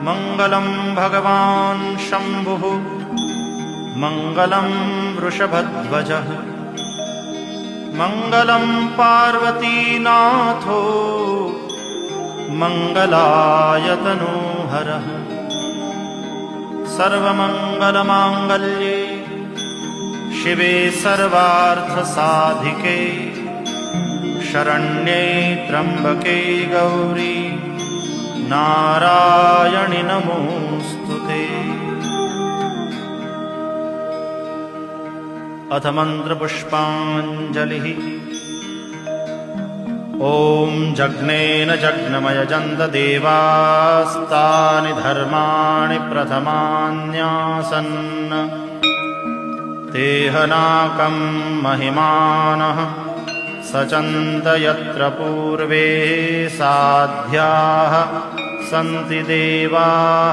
मङ्गलं भगवान् शम्भुः मङ्गलं वृषभध्वजः मङ्गलं पार्वतीनाथो मङ्गलायतनोहरः सर्वमङ्गलमाङ्गल्ये शिवे सर्वार्थसाधिके शरण्ये त्र्यम्बके गौरी नारायणि नमोऽस्तुते। अथ मन्त्रपुष्पाञ्जलिः। ॐ जग्नेन जग्नमयजन्त देवास्तानि धर्माणि प्रथमान्यासन् तेहनाकं महिमानः सचन्त यत्र पूर्वे साध्याः सन्ति देवाः।